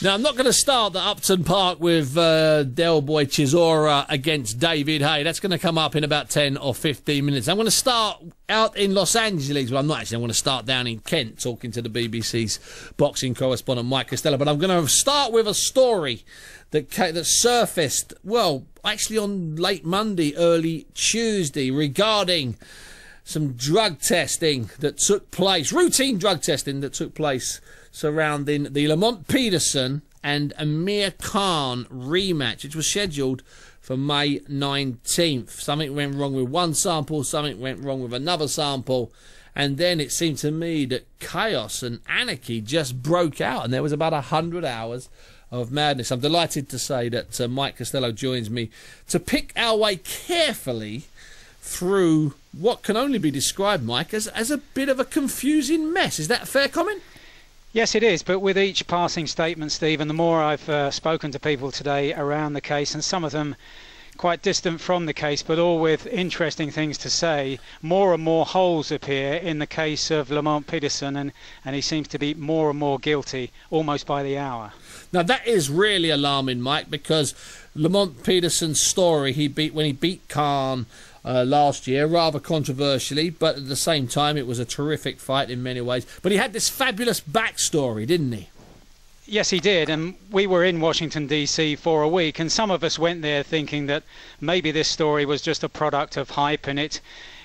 Now, I'm not going to start at Upton Park with Del Boy Chisora against David Haye. That's going to come up in about 10 or 15 minutes. I'm going to start out in Los Angeles. Well, I'm not actually. I'm going to start down in Kent talking to the BBC's boxing correspondent, Mike Costello. But I'm going to start with a story that surfaced, well, actually on late Monday, early Tuesday, regarding some drug testing that took place, routine drug testing that took place surrounding the Lamont Peterson and Amir Khan rematch, which was scheduled for May 19th. Something went wrong with one sample, something went wrong with another sample, and then it seemed to me that chaos and anarchy just broke out, and there was about 100 hours of madness. I'm delighted to say that Mike Costello joins me to pick our way carefully through what can only be described, Mike, as a bit of a confusing mess. Is that a fair comment? Yes, it is, but with each passing statement, Steve, and the more I've spoken to people today around the case, and some of them quite distant from the case, but all with interesting things to say, more and more holes appear in the case of Lamont Peterson, and he seems to be more and more guilty, almost by the hour. Now, that is really alarming, Mike, because Lamont Peterson's story, when he beat Khan last year, rather controversially, but at the same time it was a terrific fight in many ways. But he had this fabulous backstory, didn't he? Yes, he did, and we were in Washington, D.C. for a week, and some of us went there thinking that maybe this story was just a product of hype, and it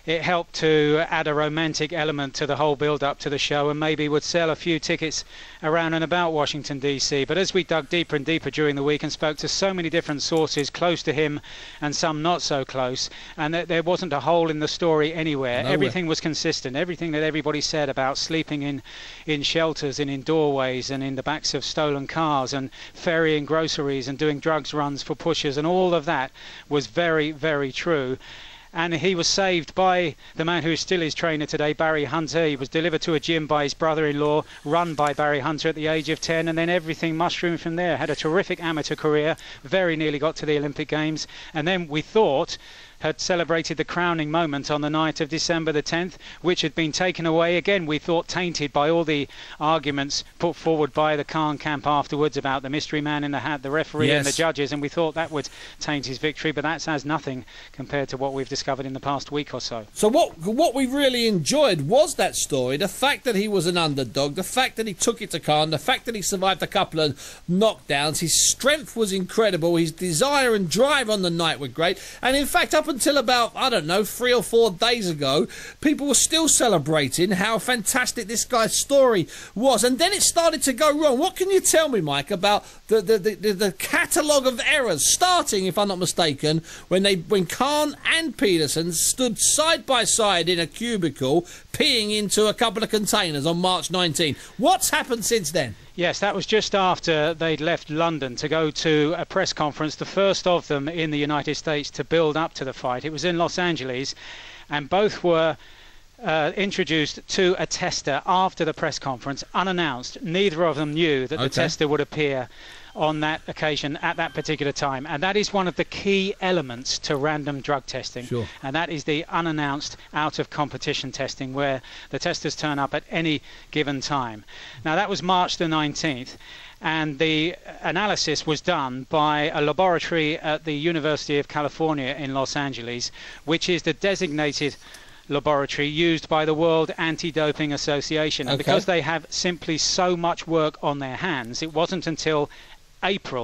helped to add a romantic element to the whole build-up to the show, and maybe would sell a few tickets around and about Washington, D.C. But as we dug deeper and deeper during the week and spoke to so many different sources close to him and some not so close, and there wasn't a hole in the story anywhere. Nowhere. Everything was consistent. Everything that everybody said about sleeping in shelters and in doorways and in the backs of stolen cars and ferrying groceries and doing drugs runs for pushers, and all of that was very, very true. And he was saved by the man who is still his trainer today, Barry Hunter. He was delivered to a gym by his brother-in-law, run by Barry Hunter at the age of 10, and then everything mushroomed from there. Had a terrific amateur career, very nearly got to the Olympic Games, and then we thought had celebrated the crowning moment on the night of December the 10th, which had been taken away again, we thought, tainted by all the arguments put forward by the Khan camp afterwards about the mystery man in the hat, the referee, yes, and the judges, and we thought that would taint his victory, but that's as nothing compared to what we've discovered in the past week or so. So what we really enjoyed was that story, the fact that he was an underdog, the fact that he took it to Khan, the fact that he survived a couple of knockdowns. His strength was incredible, his desire and drive on the night were great, and in fact up until about, I don't know, 3 or 4 days ago, people were still celebrating how fantastic this guy's story was, and then it started to go wrong. What can you tell me, Mike, about the catalogue of errors, starting, if I'm not mistaken, when Khan and Peterson stood side by side in a cubicle peeing into a couple of containers on March 19? What's happened since then? Yes, that was just after they'd left London to go to a press conference, the first of them in the United States to build up to the fight. It was in Los Angeles, and both were introduced to a tester after the press conference, unannounced. Neither of them knew that the tester would appear on that occasion at that particular time, and that is one of the key elements to random drug testing. Sure. And that is the unannounced out of competition testing, where the testers turn up at any given time. Now that was March the 19th, and the analysis was done by a laboratory at the University of California in Los Angeles, which is the designated laboratory used by the World Anti-Doping Association. And because they have simply so much work on their hands, it wasn't until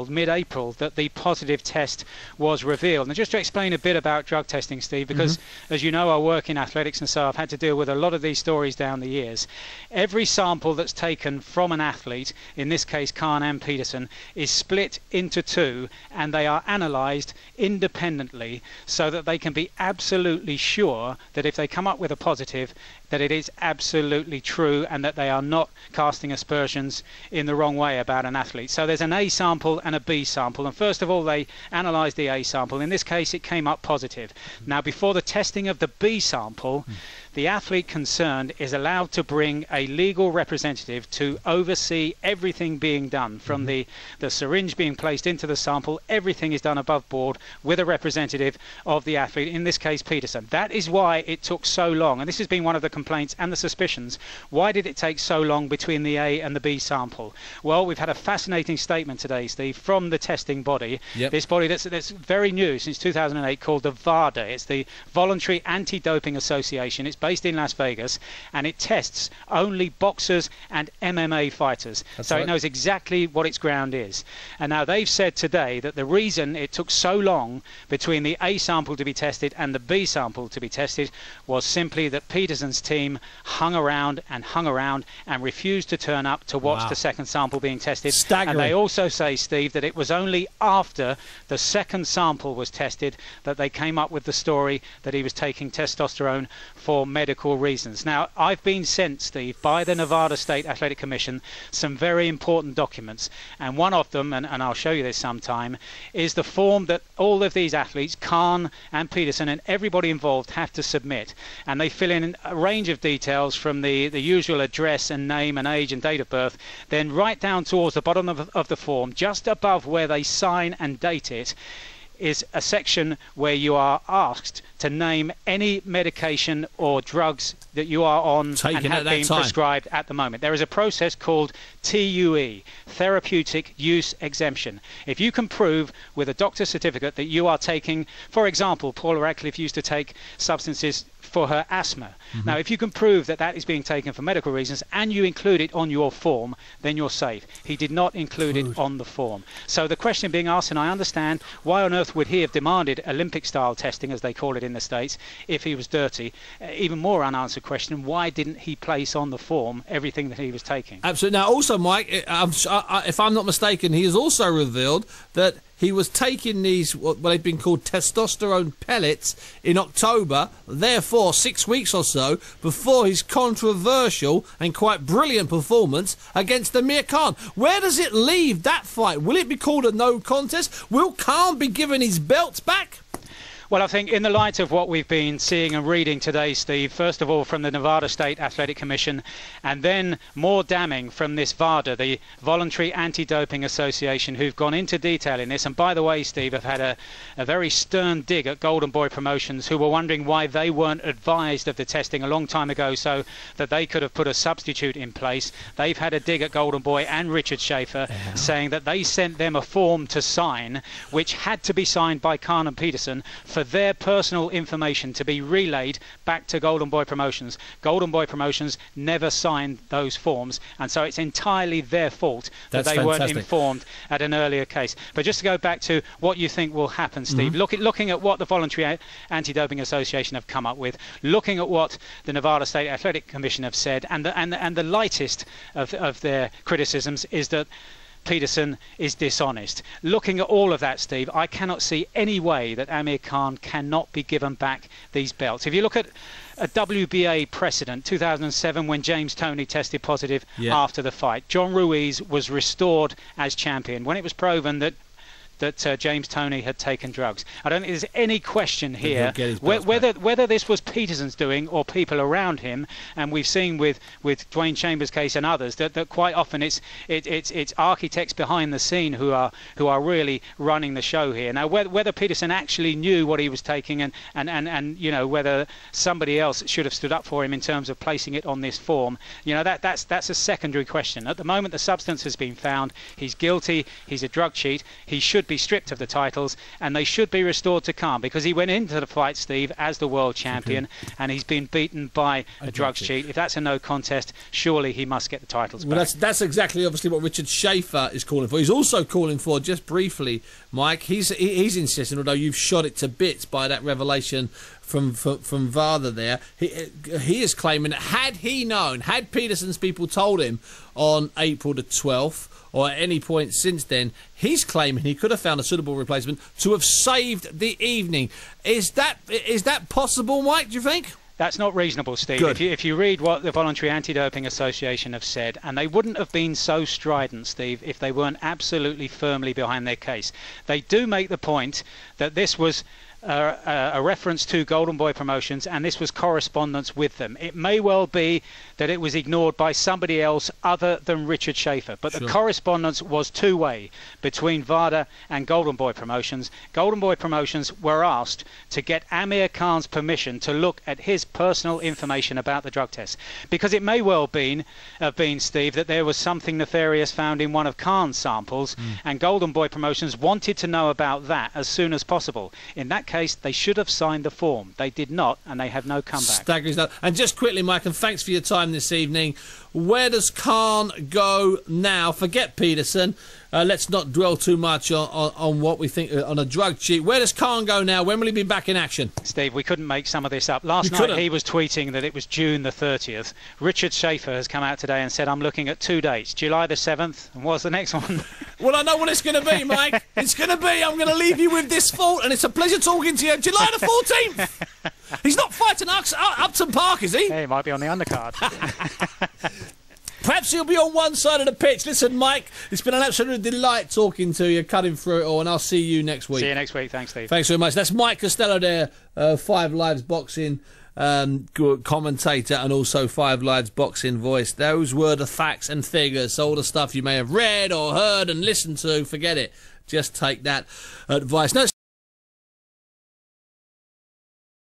mid-April, that the positive test was revealed. And just to explain a bit about drug testing, Steve, because as you know, I work in athletics, and so I've had to deal with a lot of these stories down the years. Every sample that's taken from an athlete, in this case Khan and Peterson, is split into 2, and they are analysed independently so that they can be absolutely sure that if they come up with a positive, that it is absolutely true and that they are not casting aspersions in the wrong way about an athlete. So there's an A sample and a B sample, and first of all they analysed the A sample. In this case it came up positive. Now before the testing of the B sample, the athlete concerned is allowed to bring a legal representative to oversee everything being done, from the syringe being placed into the sample. Everything is done above board with a representative of the athlete, in this case Peterson. That is why it took so long, and this has been one of the complaints and the suspicions. Why did it take so long between the A and the B sample? Well, we've had a fascinating statement today, Steve, from the testing body. Yep. This body that's very new since 2008, called the VADA. It's the Voluntary Anti-Doping Association. It's based in Las Vegas, and it tests only boxers and MMA fighters. That's so right. It knows exactly what its ground is. And now they've said today that the reason it took so long between the A sample to be tested and the B sample to be tested was simply that Peterson's team hung around and refused to turn up to watch the second sample being tested. Staggering. And they also say, Steve, that it was only after the second sample was tested that they came up with the story that he was taking testosterone for medical reasons. Now, I've been sent, Steve, by the Nevada State Athletic Commission some very important documents, and one of them, and I'll show you this sometime, is the form that all of these athletes, Khan and Peterson and everybody involved, have to submit. And they fill in a range of details from the usual address and name and age and date of birth, then right down towards the bottom of the form, just above where they sign and date it, is a section where you are asked to name any medication or drugs that you are on and have been prescribed at the moment. There is a process called TUE, Therapeutic Use Exemption. If you can prove with a doctor's certificate that you are taking, for example, Paula Radcliffe used to take substances for her asthma. Now, if you can prove that that is being taken for medical reasons and you include it on your form, then you're safe. He did not include it on the form. So the question being asked, and I understand, why on earth would he have demanded Olympic-style testing, as they call it in the States, if he was dirty? Even more unanswered question, why didn't he place on the form everything that he was taking? Absolutely. Now, also, Mike, if I'm not mistaken, he has also revealed that he was taking these, what they've been called testosterone pellets, in October, therefore 6 weeks or so before his controversial and quite brilliant performance against Amir Khan. Where does it leave that fight? Will it be called a no contest? Will Khan be given his belts back? Well, I think in the light of what we've been seeing and reading today, Steve, first of all from the Nevada State Athletic Commission, and then more damning from this VADA, the Voluntary Anti-Doping Association, who've gone into detail in this. And by the way, Steve, have had a very stern dig at Golden Boy Promotions, who were wondering why they weren't advised of the testing a long time ago so that they could have put a substitute in place. They've had a dig at Golden Boy and Richard Schaefer, saying that they sent them a form to sign, which had to be signed by Khan and Peterson, for their personal information to be relayed back to Golden Boy Promotions. Golden Boy Promotions never signed those forms, and so it's entirely their fault that they weren't informed at an earlier case. But just to go back to what you think will happen, Steve, looking at what the Voluntary Anti-Doping Association have come up with, looking at what the Nevada State Athletic Commission have said, and the lightest of their criticisms is that Peterson is dishonest. Looking at all of that, Steve, I cannot see any way that Amir Khan cannot be given back these belts. If you look at a WBA precedent, 2007, when James Toney tested positive after the fight, John Ruiz was restored as champion when it was proven that James Toney had taken drugs. I don't think there's any question here whether this was Peterson's doing or people around him. And we've seen with Dwayne Chambers' case and others that quite often it's architects behind the scene who are really running the show here. Now, whether Peterson actually knew what he was taking and you know, whether somebody else should have stood up for him in terms of placing it on this form, you know, that's a secondary question. At the moment, the substance has been found. He's guilty. He's a drug cheat. He should be stripped of the titles, and they should be restored to Khan, because he went into the fight, Steve, as the world champion, and he's been beaten by a drug cheat. If that's a no contest, surely he must get the titles back. Well, that's exactly obviously what Richard Schaefer is calling for. He's also calling for, just briefly, Mike, he's insisting, although you've shot it to bits by that revelation from VADA there, he is claiming that had he known, had Peterson's people told him on April the 12th, or at any point since then, he's claiming he could have found a suitable replacement to have saved the evening. Is that possible, Mike, do you think? That's not reasonable, Steve. If you read what the Voluntary Anti-Doping Association have said, and they wouldn't have been so strident, Steve, if they weren't absolutely firmly behind their case. They do make the point that this was a reference to Golden Boy Promotions, and this was correspondence with them. It may well be that it was ignored by somebody else other than Richard Schaefer, but the correspondence was two-way between VADA and Golden Boy Promotions. Golden Boy Promotions were asked to get Amir Khan's permission to look at his personal information about the drug test, because it may well have been, Steve, that there was something nefarious found in one of Khan's samples, and Golden Boy Promotions wanted to know about that as soon as possible. In that case, they should have signed the form. They did not, and they have no comeback. Staggering stuff. And just quickly, Mike, and thanks for your time this evening. Where does Khan go now? Forget Peterson. Let's not dwell too much on what we think on a drug cheat. Where does Khan go now? When will he be back in action? Steve, we couldn't make some of this up. Last night he was tweeting that it was June the 30th. Richard Schaefer has come out today and said, I'm looking at 2 dates, July the 7th, and what's the next one? Well, I know what it's going to be, Mike. It's going to be, I'm going to leave you with this thought, and it's a pleasure talking to you. July the 14th. He's not fighting Upton Park, is he? Yeah, he might be on the undercard. Perhaps he'll be on one side of the pitch. Listen, Mike, it's been an absolute delight talking to you, cutting through it all, and I'll see you next week. See you next week. Thanks, Steve. Thanks very much. That's Mike Costello there, 5 Lives Boxing commentator and also 5 Lives Boxing voice. Those were the facts and figures. All the stuff you may have read or heard and listened to, forget it. Just take that advice. No,